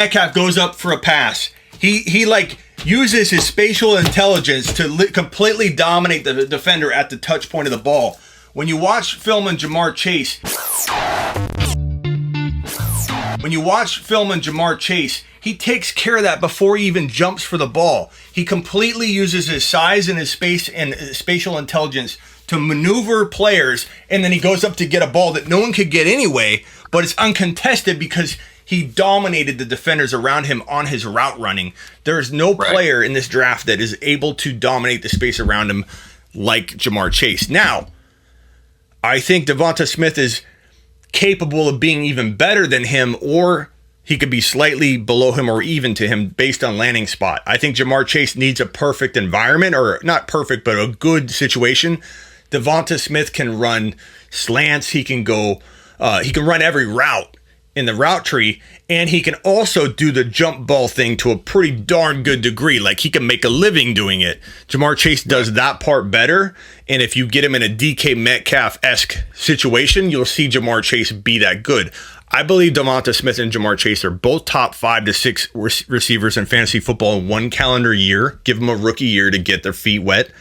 Metcalf goes up for a pass. He like uses his spatial intelligence to completely dominate the defender at the touch point of the ball. When you watch film on Jamarr Chase, he takes care of that before he even jumps for the ball. He completely uses his size and his space and spatial intelligence to maneuver players, and then he goes up to get a ball that no one could get anyway, but it's uncontested because he dominated the defenders around him on his route running. There is no player in this draft that is able to dominate the space around him like Jamarr Chase. Now, I think Devonta Smith is capable of being even better than him, or he could be slightly below him or even to him based on landing spot. I think Jamarr Chase needs a perfect environment, or not perfect, but a good situation. Devonta Smith can run slants. He can run every route in the route tree, and he can also do the jump ball thing to a pretty darn good degree. Like, he can make a living doing it. Jamarr Chase does that part better, and if you get him in a DK Metcalf-esque situation, you'll see Jamarr Chase be that good. I believe Devonta Smith and Jamarr Chase are both top 5 to 6 receivers in fantasy football in one calendar year. Give them a rookie year to get their feet wet.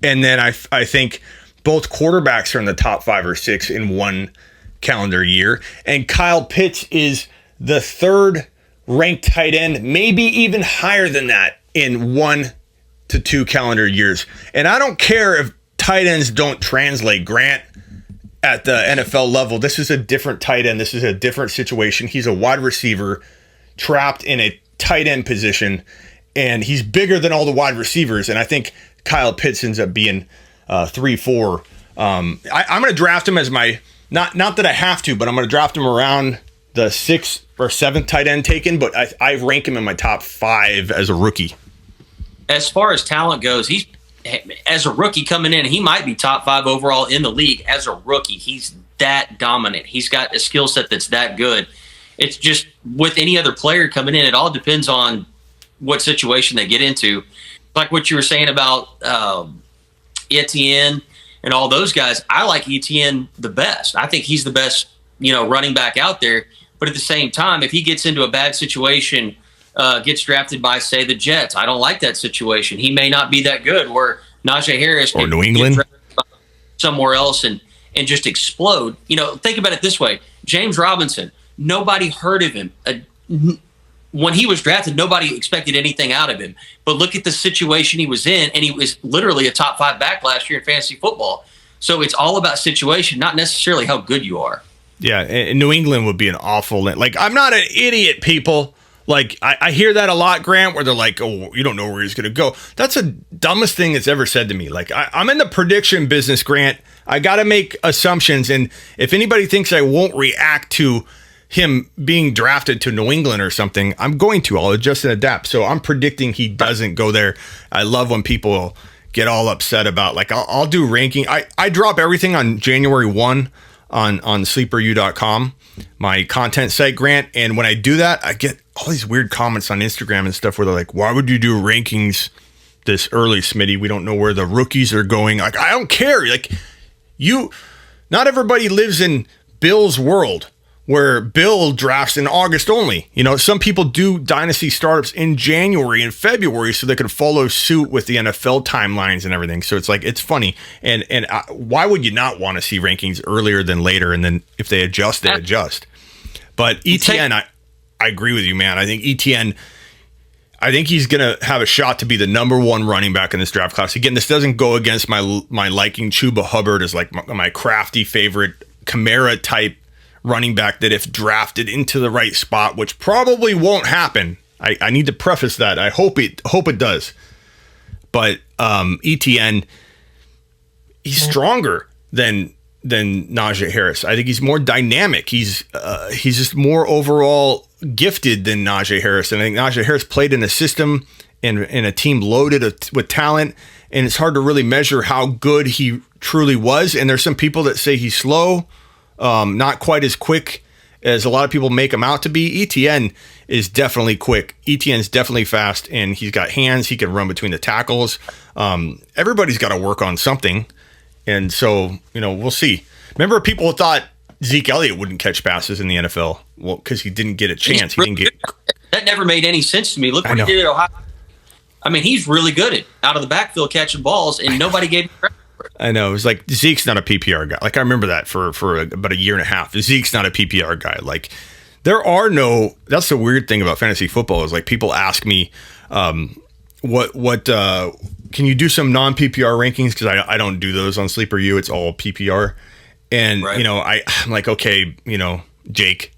And then I think both quarterbacks are in the top 5 or 6 in one calendar year. And Kyle Pitts is the 3rd ranked tight end, maybe even higher than that in 1 to 2 calendar years. And I don't care if tight ends don't translate, Grant, at the NFL level. This is a different tight end. This is a different situation. He's a wide receiver trapped in a tight end position, and he's bigger than all the wide receivers. And I think Kyle Pitts ends up being 3-4. I'm going to draft him as my, not that I have to, but I'm going to draft him around the 6th or 7th tight end taken, but I rank him in my top 5 as a rookie. As far as talent goes, he's, as a rookie coming in, he might be top 5 overall in the league. As a rookie, he's that dominant. He's got a skill set that's that good. It's just with any other player coming in, it all depends on what situation they get into. Like what you were saying about Etienne and all those guys, I like Etienne the best. I think he's the best, running back out there. But at the same time, if he gets into a bad situation, gets drafted by, say, the Jets, I don't like that situation. He may not be that good. Where Najee Harris or New England, somewhere else, and just explode. Think about it this way: James Robinson. Nobody heard of him when he was drafted. Nobody expected anything out of him. But look at the situation he was in, and he was literally a top 5 back last year in fantasy football. So it's all about situation, not necessarily how good you are. Yeah, and New England would be an awful. Like, I'm not an idiot, people. Like, I hear that a lot, Grant, where they're like, oh, you don't know where he's going to go. That's the dumbest thing that's ever said to me. Like, I'm in the prediction business, Grant. I got to make assumptions. And if anybody thinks I won't react to him being drafted to New England or something, I'm going to. I'll adjust and adapt. So I'm predicting he doesn't go there. I love when people get all upset about, like, I'll do ranking. I drop everything on January 1 on sleeperu.com, my content site, Grant. And when I do that, I get all these weird comments on Instagram and stuff where they're like, why would you do rankings this early, Smitty? We don't know where the rookies are going. Like, I don't care. Like, not everybody lives in Bill's world where Bill drafts in August only. Some people do dynasty startups in January and February so they can follow suit with the NFL timelines and everything. So it's like, it's funny. And why would you not want to see rankings earlier than later? And then if they adjust, they adjust. But Etienne, I agree with you, man. I think Etienne, he's going to have a shot to be the number 1 running back in this draft class. Again, this doesn't go against my liking. Chuba Hubbard is like my crafty favorite Kamara type running back that if drafted into the right spot, which probably won't happen. I need to preface that. I hope it does. But Etienne, he's stronger than Najee Harris. I think he's more dynamic. He's just more overall gifted than Najee Harris. And I think Najee Harris played in a system and in a team loaded with talent, and it's hard to really measure how good he truly was. And there's some people that say he's slow, not quite as quick as a lot of people make him out to be. Etienne is definitely quick. Etienne's definitely fast, and he's got hands. He can run between the tackles. Everybody's got to work on something. And so, we'll see. Remember, people thought Zeke Elliott wouldn't catch passes in the NFL. Well, because he didn't get a chance. He didn't get that never made any sense to me. Look what he did at Ohio. I mean, he's really good at out of the backfield catching balls, and nobody gave him credit for it. I know. It was like Zeke's not a PPR guy. Like I remember that for about a year and a half. Zeke's not a PPR guy. Like that's the weird thing about fantasy football is like people ask me, what can you do some non-PPR rankings? Because I don't do those on Sleeper U. It's all PPR. And, I'm like, okay, Jake,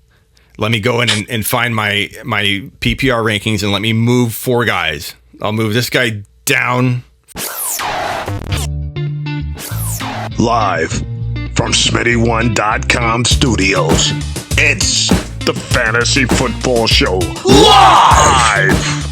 let me go in and find my PPR rankings and let me move 4 guys. I'll move this guy down. Live from Smitty1.com studios, it's the Fantasy Football Show. Live!